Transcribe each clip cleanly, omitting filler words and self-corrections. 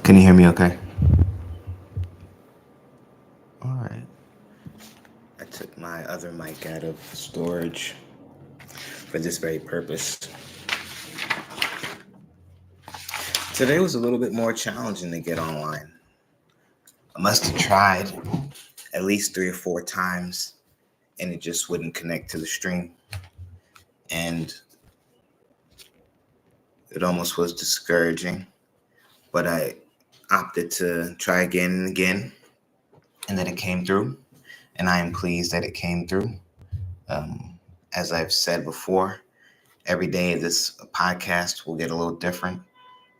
Can you hear me okay? All right. I took my other mic out of storage for this very purpose. Today was a little bit more challenging to get online. I must have tried at least 3 or 4 times and it just wouldn't connect to the stream. And it almost was discouraging, but I opted to try again and again, and then it came through, and I am pleased that it came through. As I've said before, every day this podcast will get a little different.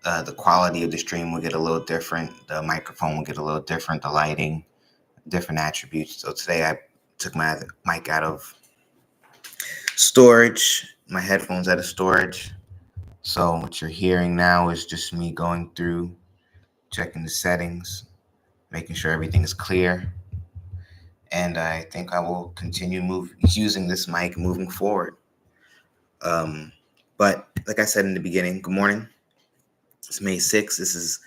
The quality of the stream will get a little different. The microphone will get a little different. The lighting, different attributes. So today I took my mic out of storage, my headphones out of storage. So what you're hearing now is just me going through, checking the settings, making sure everything is clear. And I think I will continue using this mic moving forward. But like I said in the beginning, good morning. It's May 6th. This is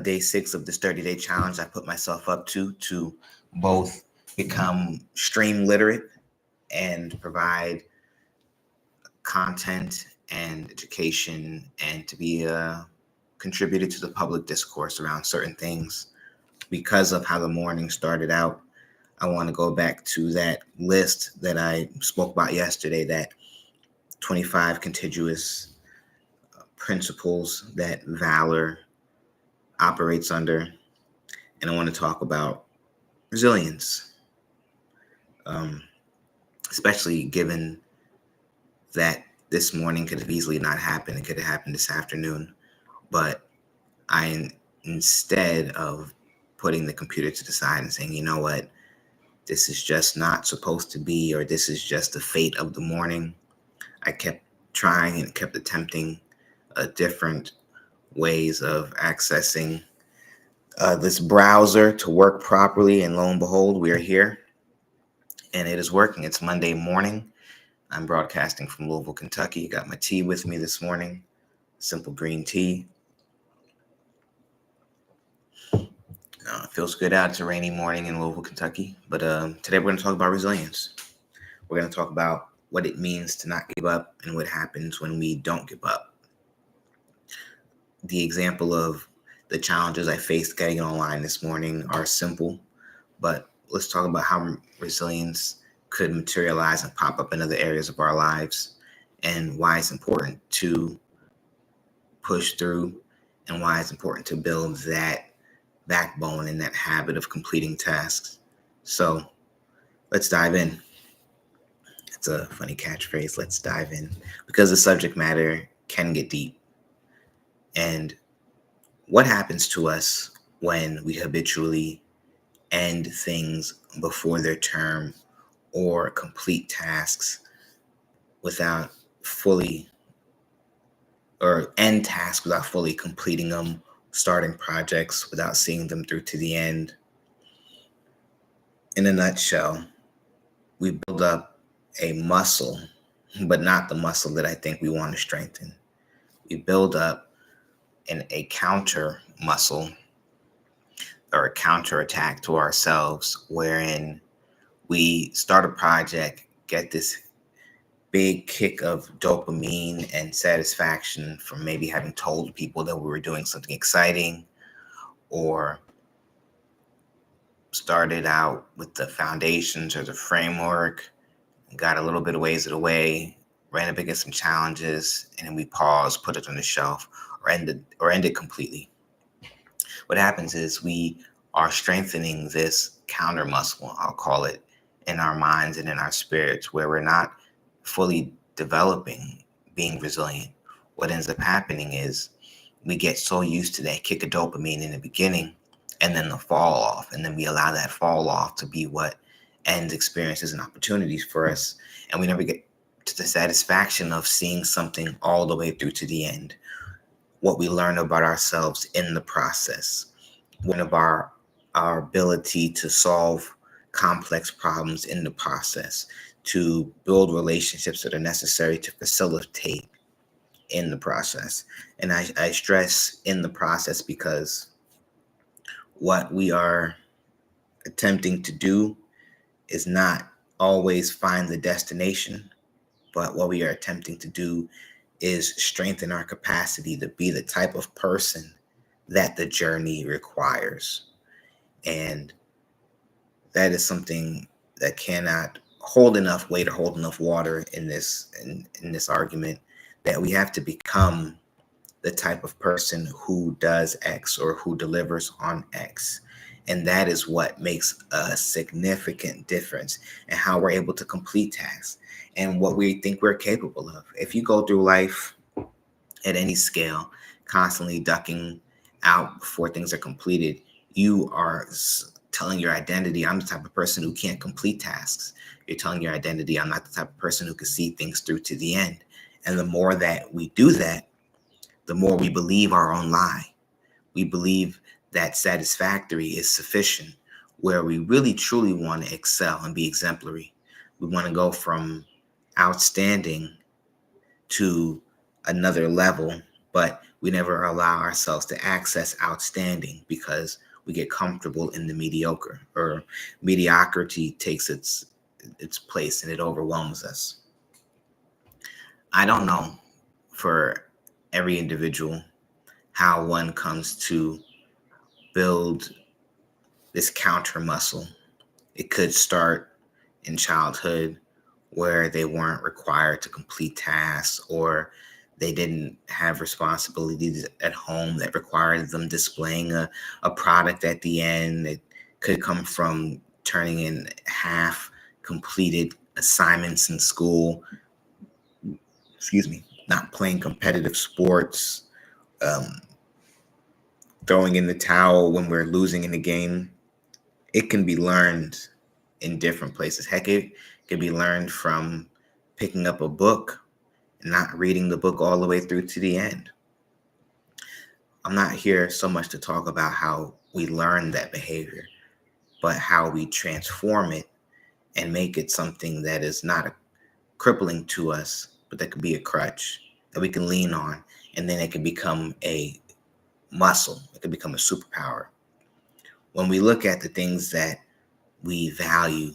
day 6 of this 30-day challenge I put myself up to both become stream literate and provide content and education and to be a contributor to the public discourse around certain things. Because of how the morning started out, I want to go back to that list that I spoke about yesterday, that 25 contiguous principles that VALOR operates under. And I want to talk about resilience, especially given that this morning could have easily not happened. It could have happened this afternoon. But instead of putting the computer to the side and saying, you know what, this is just not supposed to be, or this is just the fate of the morning, I kept trying and kept attempting different ways of accessing this browser to work properly. And lo and behold, we are here and it is working. It's Monday morning. I'm broadcasting from Louisville, Kentucky. Got my tea with me this morning, simple green tea. It feels good out. It's a rainy morning in Louisville, Kentucky. But today we're going to talk about resilience. We're going to talk about what it means to not give up and what happens when we don't give up. The example of the challenges I faced getting online this morning are simple, but let's talk about how resilience could materialize and pop up in other areas of our lives, and why it's important to push through, and why it's important to build that backbone and that habit of completing tasks. So let's dive in. It's a funny catchphrase, let's dive in, because the subject matter can get deep. And what happens to us when we habitually end things before their term or complete tasks without fully, or end tasks without fully completing them, starting projects without seeing them through to the end? In a nutshell, we build up a muscle, but not the muscle that I think we want to strengthen. We build up a counter muscle, or a counter attack to ourselves, wherein we start a project, get this big kick of dopamine and satisfaction from maybe having told people that we were doing something exciting, or started out with the foundations or the framework, got a little bit of ways of the way, ran up against some challenges, and then we paused, put it on the shelf, or ended completely. What happens is we are strengthening this counter muscle, I'll call it, in our minds and in our spirits, where we're not fully developing being resilient. What ends up happening is we get so used to that kick of dopamine in the beginning, and then the fall off, and then we allow that fall off to be what ends experiences and opportunities for us, and we never get to the satisfaction of seeing something all the way through to the end. What we learn about ourselves in the process, one of our ability to solve complex problems in the process, to build relationships that are necessary to facilitate in the process. And I stress in the process because what we are attempting to do is not always find the destination, but what we are attempting to do is strengthen our capacity to be the type of person that the journey requires. And that is something that cannot hold enough weight or hold enough water in this argument, that we have to become the type of person who does X or who delivers on X. And that is what makes a significant difference in how we're able to complete tasks and what we think we're capable of. If you go through life at any scale, constantly ducking out before things are completed, you are telling your identity, I'm the type of person who can't complete tasks. You're telling your identity, I'm not the type of person who can see things through to the end. And the more that we do that, the more we believe our own lie. We believe that satisfactory is sufficient, where we really truly want to excel and be exemplary. We want to go from outstanding to another level, but we never allow ourselves to access outstanding because we get comfortable in the mediocre, or mediocrity takes its place and it overwhelms us. I don't know for every individual how one comes to build this counter muscle. It could start in childhood where they weren't required to complete tasks, or they didn't have responsibilities at home that required them displaying a product at the end. It could come from turning in half completed assignments in school, not playing competitive sports, throwing in the towel when we're losing in the game. It can be learned in different places. Heck, it can be learned from picking up a book and not reading the book all the way through to the end. I'm not here so much to talk about how we learn that behavior, but how we transform it and make it something that is not crippling to us, but that could be a crutch that we can lean on, and then it can become a muscle. It can become a superpower. When we look at the things that we value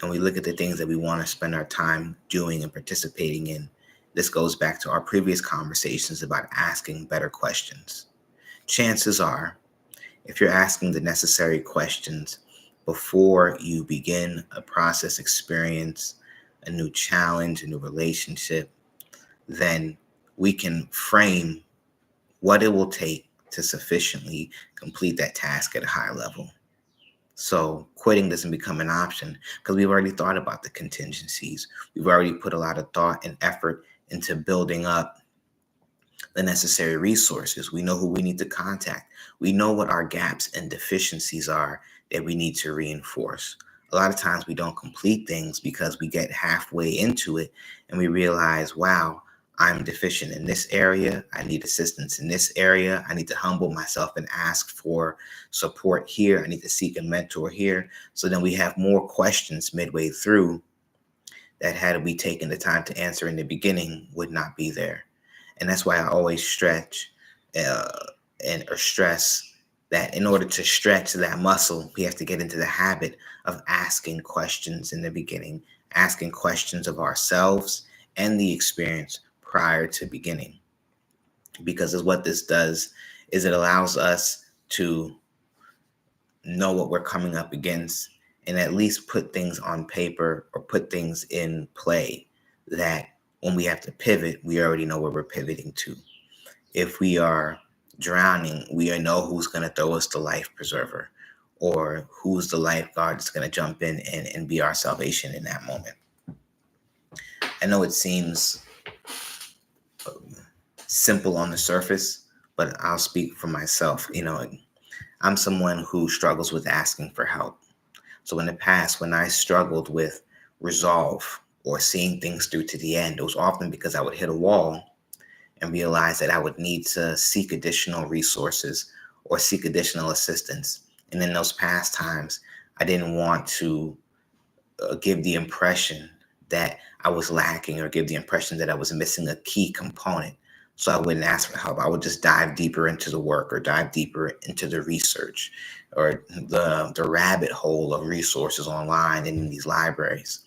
and we look at the things that we want to spend our time doing and participating in, this goes back to our previous conversations about asking better questions. Chances are, if you're asking the necessary questions before you begin a process, experience, a new challenge, a new relationship, then we can frame what it will take to sufficiently complete that task at a high level. So quitting doesn't become an option because we've already thought about the contingencies. We've already put a lot of thought and effort into building up the necessary resources. We know who we need to contact. We know what our gaps and deficiencies are that we need to reinforce. A lot of times we don't complete things because we get halfway into it and we realize, wow, I'm deficient in this area. I need assistance in this area. I need to humble myself and ask for support here. I need to seek a mentor here. So then we have more questions midway through that, had we taken the time to answer in the beginning, would not be there. And that's why I always stress that in order to stretch that muscle, we have to get into the habit of asking questions in the beginning, asking questions of ourselves and the experience prior to beginning. Because what this does is it allows us to know what we're coming up against and at least put things on paper or put things in play that when we have to pivot, we already know where we're pivoting to. If we are drowning, we know who's going to throw us the life preserver, or who's the lifeguard that's going to jump in and be our salvation in that moment. I know it seems simple on the surface, but I'll speak for myself. I'm someone who struggles with asking for help. So in the past, when I struggled with resolve or seeing things through to the end, it was often because I would hit a wall and realize that I would need to seek additional resources or seek additional assistance. And in those past times, I didn't want to give the impression that I was lacking or give the impression that I was missing a key component. So I wouldn't ask for help. I would just dive deeper into the work or dive deeper into the research or the rabbit hole of resources online and in these libraries.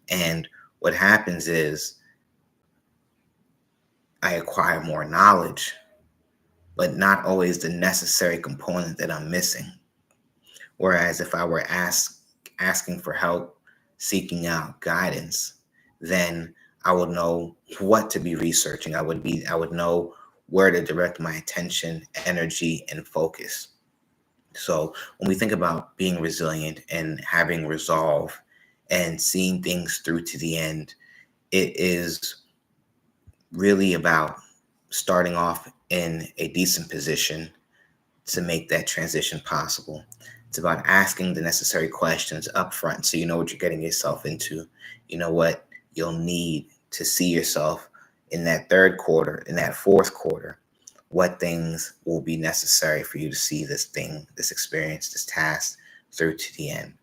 And what happens is I acquire more knowledge, but not always the necessary component that I'm missing. Whereas if I were asking for help, seeking out guidance, then I would know what to be researching. I would know where to direct my attention, energy, and focus. So when we think about being resilient and having resolve and seeing things through to the end, it is really about starting off in a decent position to make that transition possible. It's about asking the necessary questions up front so you know what you're getting yourself into. You know what you'll need to see yourself in that third quarter, in that fourth quarter. What things will be necessary for you to see this thing, this experience, this task through to the end.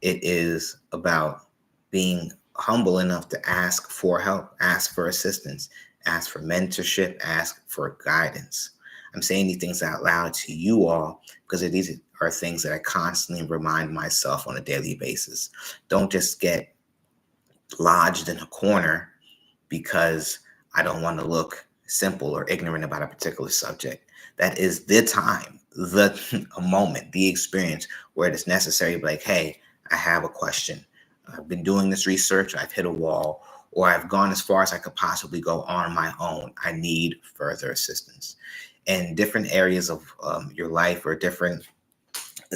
It is about being humble enough to ask for help, ask for assistance, ask for mentorship, ask for guidance. I'm saying these things out loud to you all because these are things that I constantly remind myself on a daily basis. Don't just get lodged in a corner because I don't want to look simple or ignorant about a particular subject. That is the time, the a moment, the experience where it is necessary to be like, hey, I have a question. I've been doing this research, I've hit a wall, or I've gone as far as I could possibly go on my own. I need further assistance. And different areas of your life or different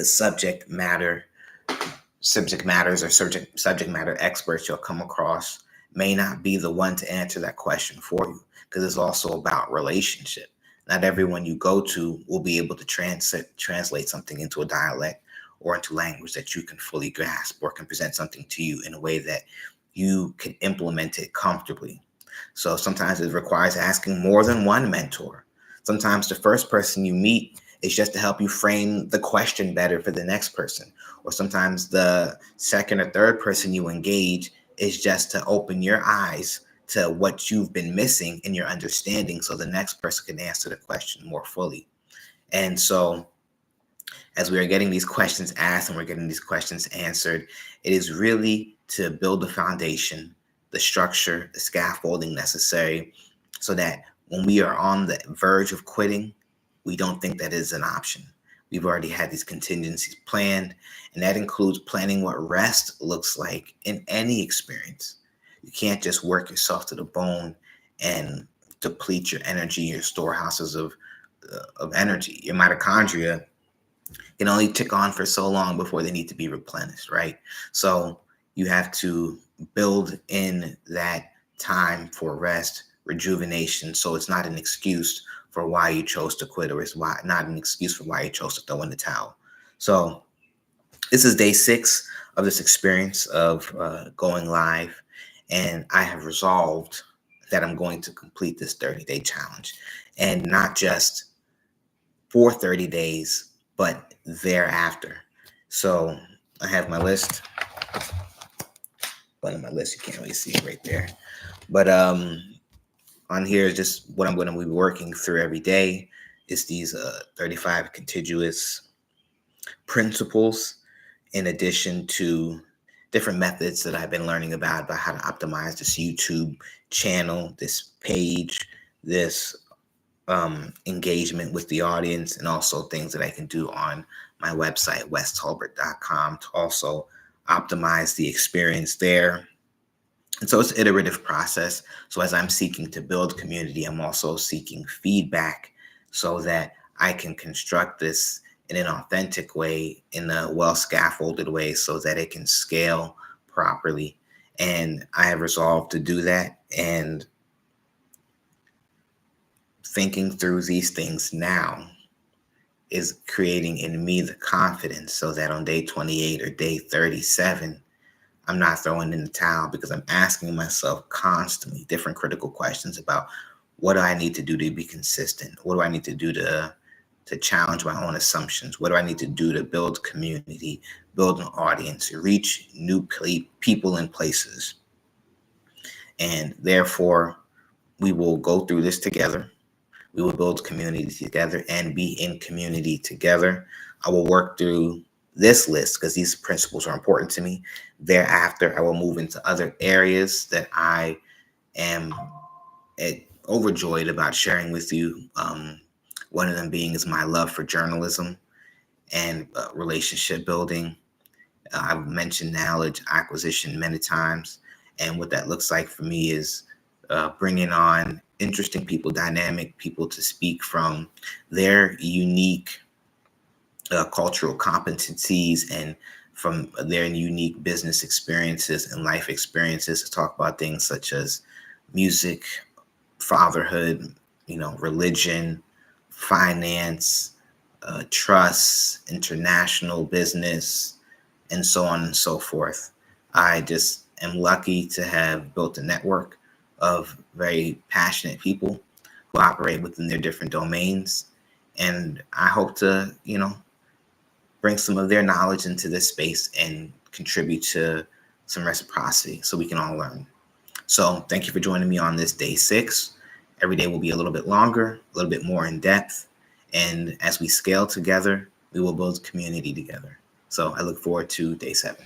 subject matter subject matters or subject matter experts you'll come across may not be the one to answer that question for you, because it's also about relationship. Not everyone you go to will be able to translate something into a dialect or into language that you can fully grasp, or can present something to you in a way that you can implement it comfortably. So sometimes it requires asking more than one mentor. Sometimes the first person you meet is just to help you frame the question better for the next person. Or sometimes the second or third person you engage is just to open your eyes to what you've been missing in your understanding so the next person can answer the question more fully. And so as we are getting these questions asked and we're getting these questions answered, it is really to build the foundation, the structure, the scaffolding necessary so that when we are on the verge of quitting, we don't think that is an option. We've already had these contingencies planned, and that includes planning what rest looks like in any experience. You can't just work yourself to the bone and deplete your energy, your storehouses of energy. Your mitochondria can only tick on for so long before they need to be replenished, right? So you have to build in that time for rest, rejuvenation, so it's not an excuse for why you chose to quit, or it's not an excuse for why you chose to throw in the towel. So this is day 6 of this experience of going live, and I have resolved that I'm going to complete this 30-day challenge, and not just for 30 days, but thereafter. So I have my list. One of my list, you can't really see it right there. But on here is just what I'm going to be working through every day. It's these 35 contiguous principles, in addition to different methods that I've been learning about how to optimize this YouTube channel, this page, this engagement with the audience, and also things that I can do on my website, westtolbert.com, to also optimize the experience there. And so it's an iterative process. So as I'm seeking to build community, I'm also seeking feedback so that I can construct this in an authentic way, in a well scaffolded way, so that it can scale properly. And I have resolved to do that. And thinking through these things now is creating in me the confidence so that on day 28 or day 37, I'm not throwing in the towel, because I'm asking myself constantly different critical questions about what do I need to do to be consistent? What do I need to do to challenge my own assumptions? What do I need to do to build community, build an audience, reach new people and places? And therefore, we will go through this together. We will build community together and be in community together. I will work through this list because these principles are important to me. Thereafter, I will move into other areas that I am overjoyed about sharing with you. One of them being is my love for journalism and relationship building. I've mentioned knowledge acquisition many times. And what that looks like for me is bringing on interesting people, dynamic people to speak from their unique cultural competencies and from their unique business experiences and life experiences to talk about things such as music, fatherhood, religion, finance, trust, international business, and so on and so forth. I just am lucky to have built a network of very passionate people who operate within their different domains. And I hope to, bring some of their knowledge into this space and contribute to some reciprocity so we can all learn. So thank you for joining me on this day 6. Every day will be a little bit longer, a little bit more in depth. And as we scale together, we will build community together. So I look forward to day 7.